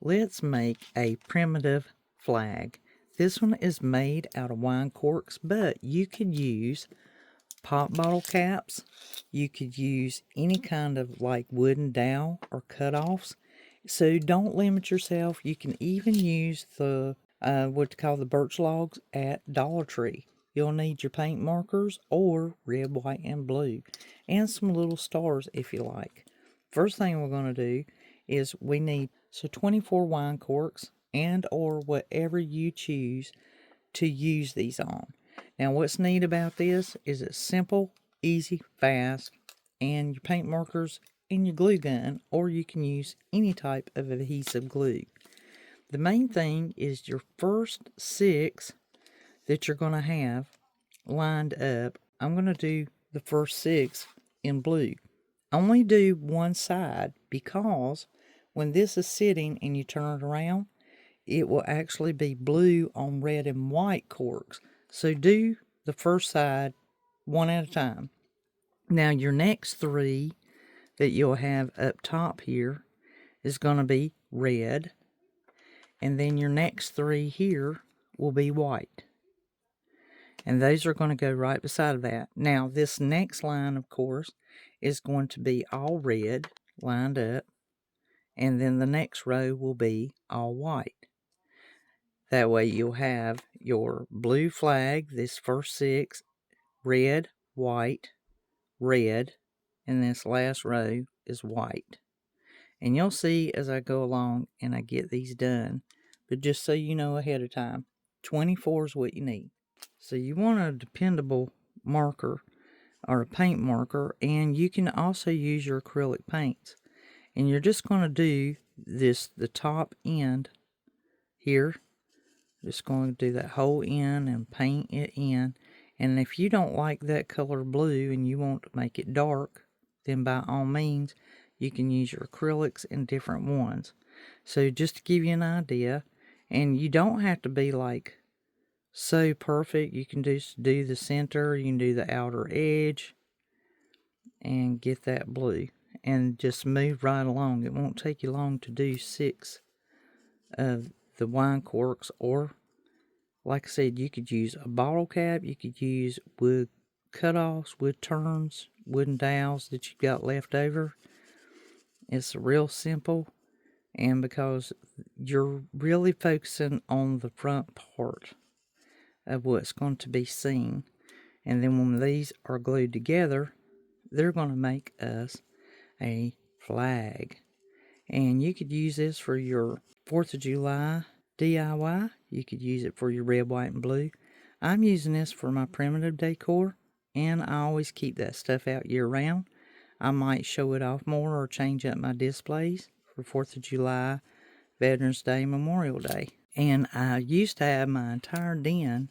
let's make a primitive flag. This one is made out of wine corks, but you could use pop bottle caps. You could use any kind of like wooden dowel or cutoffs. So don't limit yourself. You can even use the what you call the birch logs at Dollar Tree. You'll need your paint markers or red, white, and blue, and some little stars if you like. First thing we're going to do is we need 24 wine corks and or whatever you choose to use these on. Now what's neat about this is it's simple, easy, fast, and your paint markers and your glue gun, or you can use any type of adhesive glue. The main thing is your first 6 that you're going to have lined up. I'm going to do the first 6 in blue. Only do one side, because when this is sitting and you turn it around, it will actually be blue on red and white corks. So do the first side one at a time. Now your next 3 that you'll have up top here is going to be red. And then your next 3 here will be white. And those are going to go right beside that. Now this next line, of course, is going to be all red lined up. And then the next row will be all white. That way you'll have your blue flag, this first 6, red, white, red, and this last row is white. And you'll see as I go along and I get these done. But just so you know ahead of time, 24 is what you need. So you want a dependable marker or a paint marker, and you can also use your acrylic paints. And you're just going to do this, the top end here. Just going to do that whole end and paint it in. And if you don't like that color blue and you want to make it dark, then by all means, you can use your acrylics in different ones. So just to give you an idea, and you don't have to be like so perfect. You can just do the center, you can do the outer edge, and get that blue. And just move right along. It won't take you long to do 6 of the wine corks, or like I said, you could use a bottle cap, you could use wood cutoffs, wood turns, wooden dowels that you've got left over. It's real simple, and because you're really focusing on the front part of what's going to be seen, and then when these are glued together, they're going to make us a flag. And you could use this for your 4th of July DIY. You could use it for your red, white, and blue. I'm using this for my primitive decor, and I always keep that stuff out year round. I might show it off more or change up my displays for 4th of July, Veterans Day, Memorial Day. And I used to have my entire den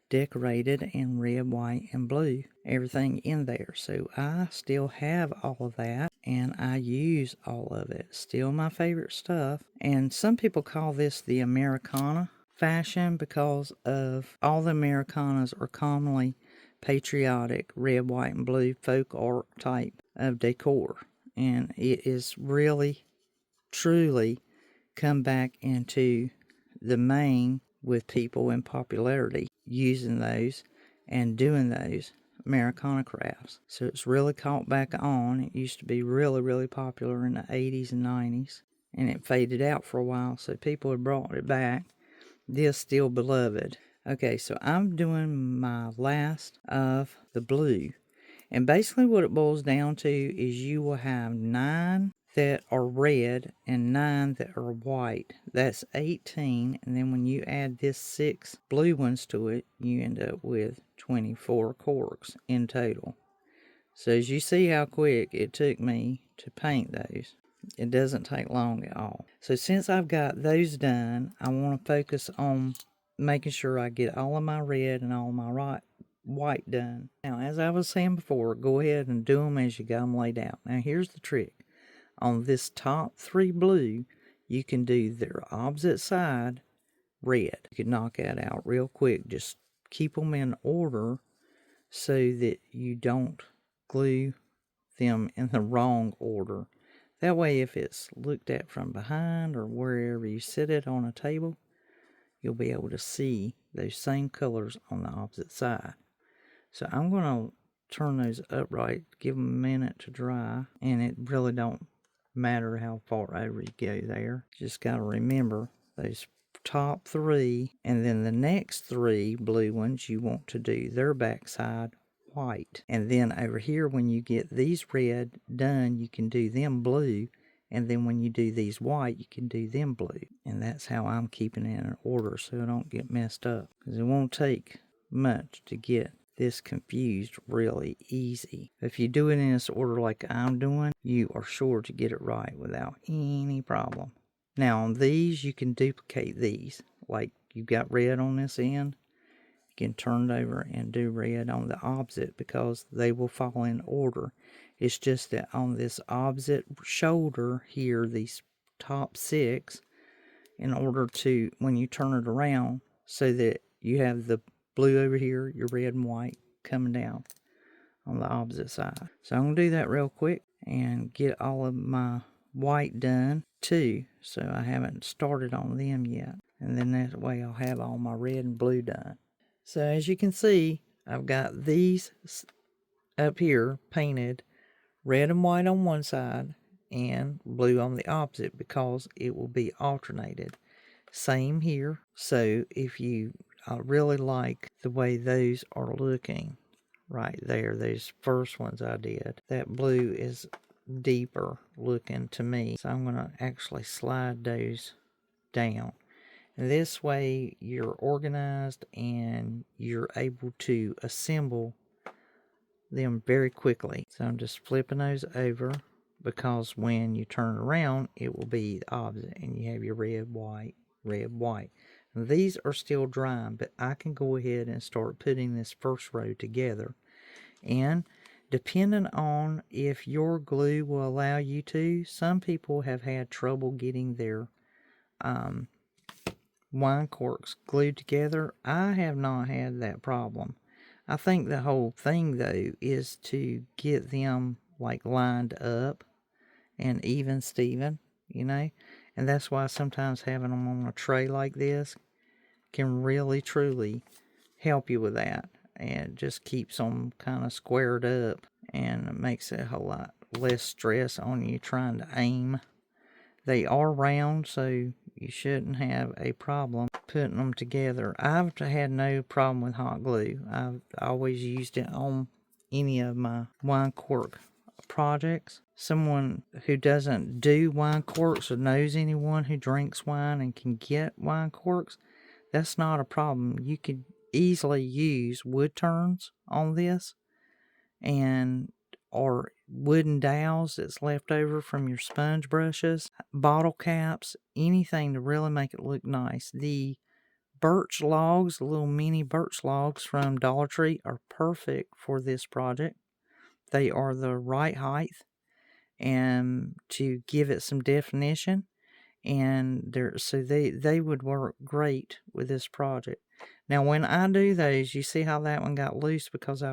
decorated in red, white, and blue. Everything in there. So I still have all of that, and I use all of it. Still my favorite stuff. And some people call this the Americana fashion because of all the Americanas are commonly patriotic, red, white, and blue folk art type of decor. And it is really, truly come back into the main with people in popularity using those and doing those Americana crafts. So it's really caught back on. It used to be really, really popular in the 80s and 90s, and it faded out for a while, so people had brought it back. This still beloved. Okay, so I'm doing my last of the blue. And basically what it boils down to is you will have 9 that are red and 9 that are white. That's 18. And then when you add this 6 blue ones to it, you end up with 24 corks in total. So as you see how quick it took me to paint those, it doesn't take long at all. So since I've got those done, I want to focus on making sure I get all of my red and all of my white done. Now, as I was saying before, go ahead and do them as you got them laid out. Now, here's the trick. On this top 3 blue, you can do their opposite side red. You can knock that out real quick. Just keep them in order so that you don't glue them in the wrong order. That way if it's looked at from behind or wherever you sit it on a table, you'll be able to see those same colors on the opposite side. So I'm going to turn those upright, give them a minute to dry, and it really don't matter how far over you go there. Just got to remember those top 3, and then the next 3 blue ones you want to do their backside white. And then over here, when you get these red done, you can do them blue, and then when you do these white, you can do them blue. And that's how I'm keeping it in order so I don't get messed up, because it won't take much to get this confused really easy. If you do it in this order like I'm doing, you are sure to get it right without any problem. Now on these, you can duplicate these. Like you got red on this end, you can turn it over and do red on the opposite, because they will fall in order. It's just that on this opposite shoulder here, these top 6, in order to, when you turn it around, so that you have the blue over here, your red and white coming down on the opposite side. So I'm going to do that real quick and get all of my white done too. So I haven't started on them yet. And then that way I'll have all my red and blue done. So as you can see, I've got these up here painted red and white on one side and blue on the opposite, because it will be alternated. Same here. So if you really like the way those are looking right there, those first ones I did, that blue is deeper looking to me. So I'm going to actually slide those down. And this way you're organized and you're able to assemble them very quickly. So I'm just flipping those over, because when you turn around, it will be the opposite, and you have your red, white, red, white. These are still drying, but I can go ahead and start putting this first row together. And depending on if your glue will allow you to, some people have had trouble getting their wine corks glued together. I have not had that problem. I think the whole thing, though, is to get them like lined up and even Steven, you know. And that's why sometimes having them on a tray like this can really truly help you with that, and just keeps them kind of squared up, and it makes it a whole lot less stress on you trying to aim. They are round, so you shouldn't have a problem putting them together. I've had no problem with hot glue. I've always used it on any of my wine cork projects. Someone who doesn't do wine corks, or knows anyone who drinks wine and can get wine corks, that's not a problem. You could easily use wood turns on this, and or wooden dowels that's left over from your sponge brushes, bottle caps, anything to really make it look nice. The birch logs, the little mini birch logs from Dollar Tree, are perfect for this project. They are the right height and to give it some definition, and they would work great with this project. Now when I do those, you see how that one got loose, because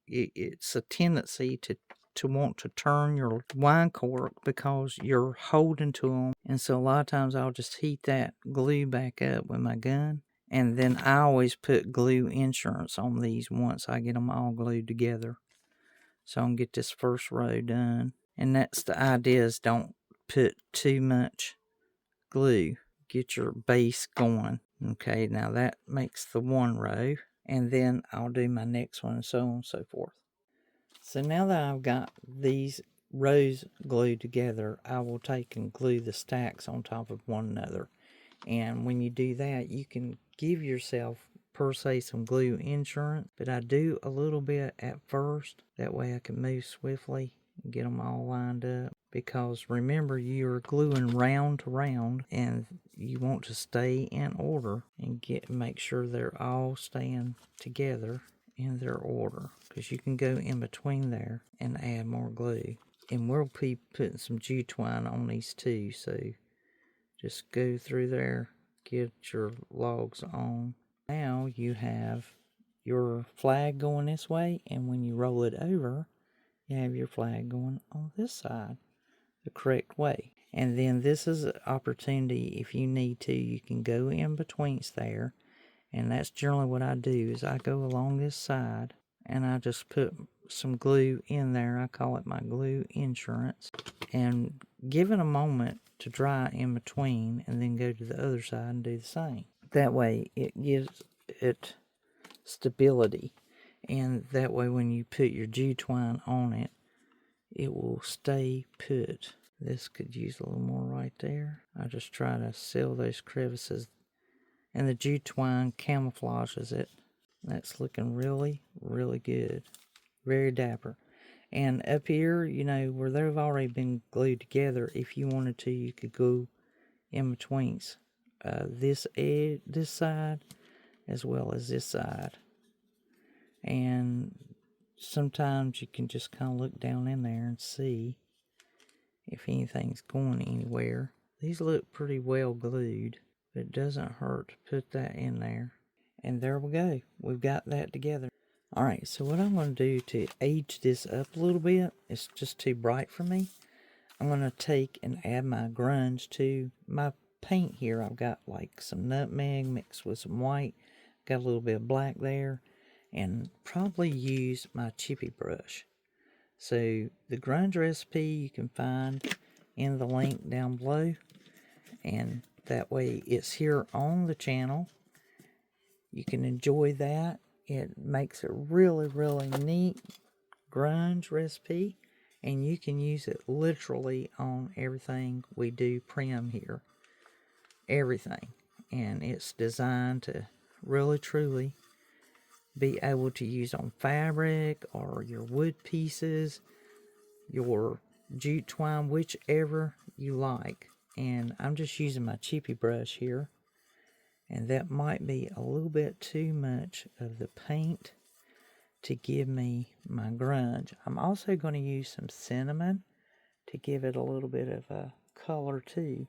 it's a tendency to want to turn your wine cork because you're holding to them, and so a lot of times I'll just heat that glue back up with my gun, and then I always put glue insurance on these once I get them all glued together, so I can get this first row done. And that's the idea, is don't put too much glue. Get your base going. Okay, now that makes the one row, and then I'll do my next one, and so on and so forth. So now that I've got these rows glued together, I will take and glue the stacks on top of one another. And when you do that, you can give yourself, per se, some glue insurance, but I do a little bit at first. That way I can move swiftly and get them all lined up. Because remember, you're gluing round to round, and you want to stay in order and make sure they're all staying together in their order, because you can go in between there and add more glue. And we'll be putting some jute twine on these too, so just go through there, get your logs on. Now you have your flag going this way, and when you roll it over, you have your flag going on this side. the correct way. And then this is an opportunity, if you need to, you can go in betweens there. And that's generally what I do, is I go along this side and I just put some glue in there. I call it my glue insurance. And give it a moment to dry in between, and then go to the other side and do the same. That way it gives it stability. And that way when you put your jute twine on it, it will stay put. This could use a little more right there. I just try to seal those crevices, and the jute twine camouflages it. That's looking really, really good. Very dapper. And up here, you know, where they've already been glued together, if you wanted to, you could go in betweens this edge, this side, as well as this side. And sometimes you can just kind of look down in there and see if anything's going anywhere. These look pretty well glued, but it doesn't hurt to put that in there. And there we go. We've got that together. Alright, so what I'm going to do to age this up a little bit, it's just too bright for me. I'm going to take and add my grunge to my paint here. I've got like some nutmeg mixed with some white. Got a little bit of black there. And probably use my chippy brush. So the grunge recipe you can find in the link down below. And that way it's here on the channel. You can enjoy that. It makes a really, really neat grunge recipe. And you can use it literally on everything we do prim here. Everything. And it's designed to really, truly be able to use on fabric or your wood pieces, your jute twine, whichever you like. And I'm just using my chippy brush here. And that might be a little bit too much of the paint to give me my grunge. I'm also going to use some cinnamon to give it a little bit of a color too.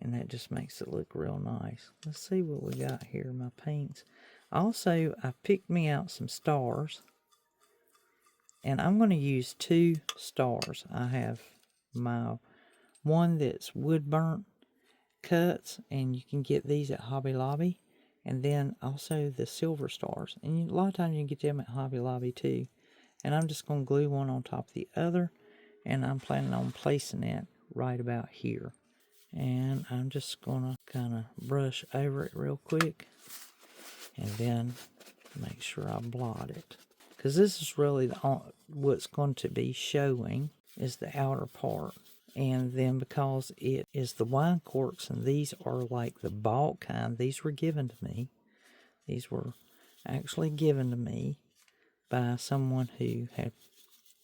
And that just makes it look real nice. Let's see what we got here, my paints. Also, I picked me out some stars. And I'm going to use 2 stars. I have my one that's wood burnt cuts, and you can get these at Hobby Lobby. And then also the silver stars. And a lot of times you can get them at Hobby Lobby too. And I'm just going to glue one on top of the other. And I'm planning on placing it right about here. And I'm just going to kind of brush over it real quick. And then make sure I blot it. Because this is really what's going to be showing is the outer part. And then because it is the wine corks, and these are like the bulk kind, these were given to me. These were actually given to me by someone who had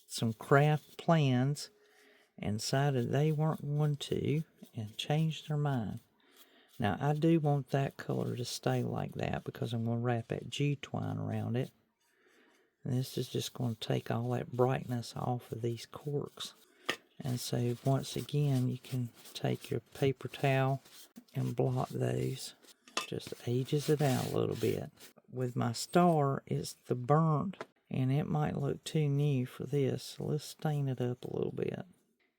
some craft plans and decided they weren't going to and changed their mind. Now I do want that color to stay like that because I'm going to wrap that jute twine around it. And this is just going to take all that brightness off of these corks. And so once again, you can take your paper towel and blot those. Just ages it out a little bit. With my star, it's the burnt, and it might look too new for this. So let's stain it up a little bit.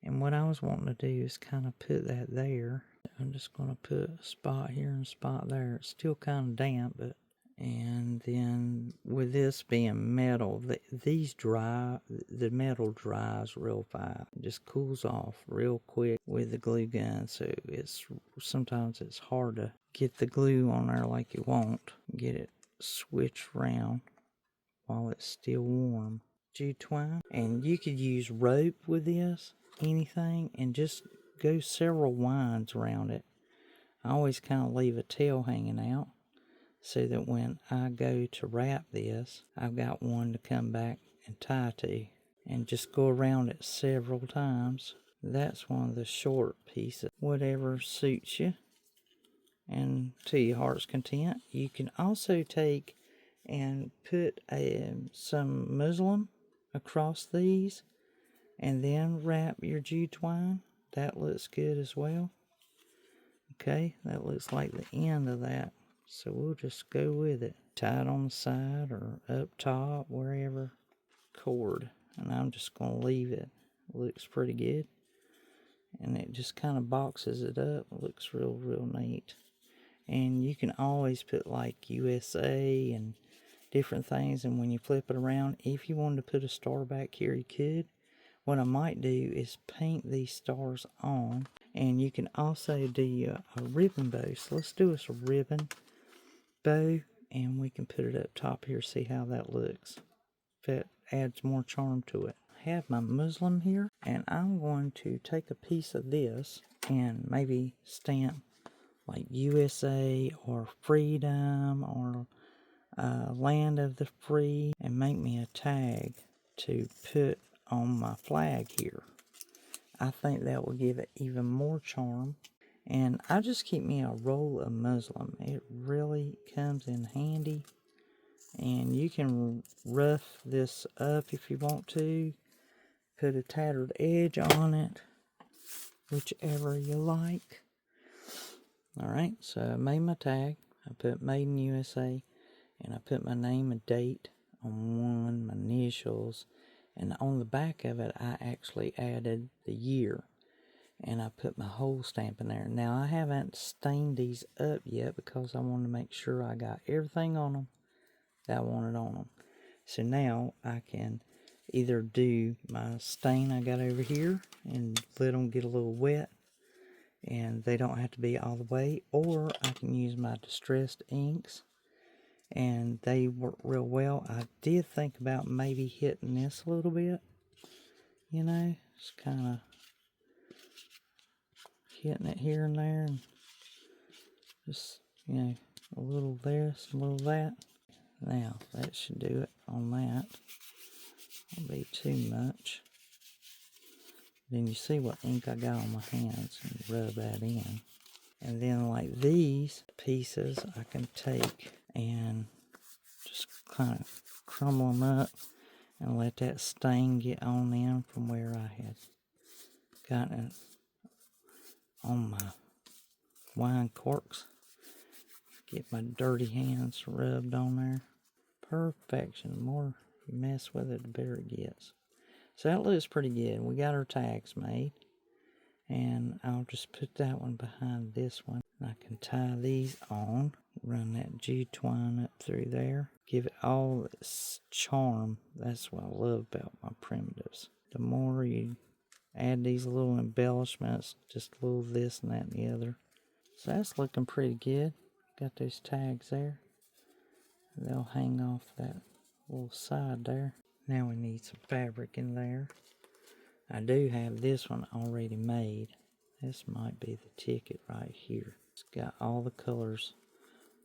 And what I was wanting to do is kind of put that there. I'm just going to put a spot here and a spot there. It's still kind of damp, but... And then with this being metal, the metal dries real fast. It just cools off real quick with the glue gun. So sometimes it's hard to get the glue on there like you want. Get it switched around while it's still warm. Jute twine. And you could use rope with this, anything, and just go several winds around it. I always kind of leave a tail hanging out, so that when I go to wrap this, I've got one to come back and tie to. And just go around it several times. That's one of the short pieces. Whatever suits you. And to your heart's content. You can also take and put some muslin across these. And then wrap your jute twine. That looks good as well. Okay, that looks like the end of that. So we'll just go with it. Tie it on the side or up top, wherever cord. And I'm just going to leave it. Looks pretty good. and it just kind of boxes it up. It looks real neat. And you can always put like USA and different things, and when you flip it around, if you wanted to put a star back here, you could. What I might do is paint these stars on, and you can also do a ribbon bow. So let's do us a ribbon bow, and we can put it up top here, see how that looks. That adds more charm to it. I have my muslin here, and I'm going to take a piece of this and maybe stamp like USA or freedom or land of the free, and make me a tag to put on my flag here. I think that will give it even more charm. And I just keep me a roll of muslin. It really comes in handy. And you can rough this up if you want to. Put a tattered edge on it, whichever you like. Alright, so I made my tag. I put Made in USA, and I put my name and date on one, my initials, and on the back of it I actually added the year, and I put my whole stamp in there. Now I haven't stained these up yet because I want to make sure I got everything on them that I wanted on them. So now I can either do my stain I got over here and let them get a little wet, and they don't have to be all the way, or I can use my distressed inks, and they work real well. I did think about maybe hitting this a little bit, you know, just kind of hitting it here and there, and just, you know, a little this, a little that. Now, that should do it on that. Won't be too much. Then you see what ink I got on my hands, and rub that in. And then like these pieces I can take and just kind of crumble them up and let that stain get on in from where I had gotten it on my wine corks. Get my dirty hands rubbed on there. Perfection. The more you mess with it, the better it gets. So that looks pretty good. We got our tags made. And I'll just put that one behind this one. And I can tie these on. Run that jute twine up through there. Give it all its charm. That's what I love about my primitives. The more you add these little embellishments, just a little this and that and the other. So that's looking pretty good. Got those tags there. They'll hang off that little side there. Now we need some fabric in there. I do have this one already made. This might be the ticket right here. It's got all the colors.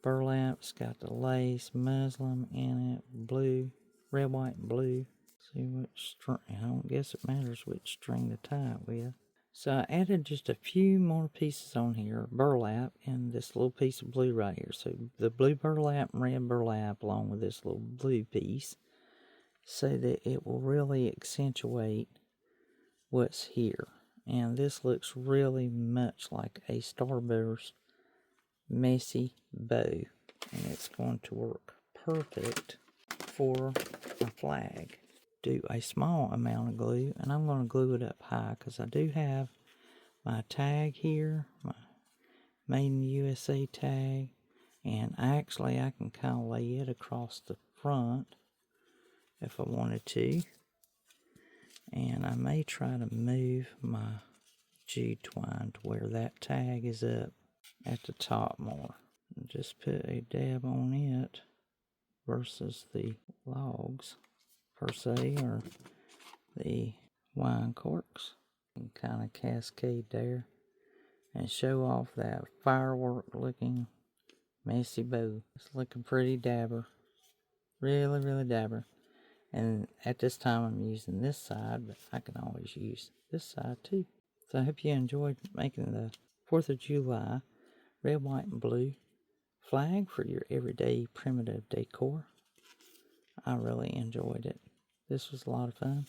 Burlap, it's got the lace, muslin in it, blue, red, white, and blue. See which string, I don't guess it matters which string to tie it with. So I added just a few more pieces on here, burlap, and this little piece of blue right here. So the blue burlap and red burlap along with this little blue piece, so that it will really accentuate what's here. And this looks really much like a starburst messy bow, and it's going to work perfect for a flag. Do a small amount of glue, and I'm going to glue it up high because I do have my tag here, my Made in the USA tag, and actually I can kind of lay it across the front if I wanted to. And I may try to move my jute twine to where that tag is up at the top more. And just put a dab on it versus the logs, per se, or the wine corks. And kind of cascade there and show off that firework looking messy bow. It's looking pretty dapper. Really dapper. And at this time I'm using this side, but I can always use this side too. So I hope you enjoyed making the 4th of July red, white, and blue flag for your everyday primitive decor. I really enjoyed it. This was a lot of fun.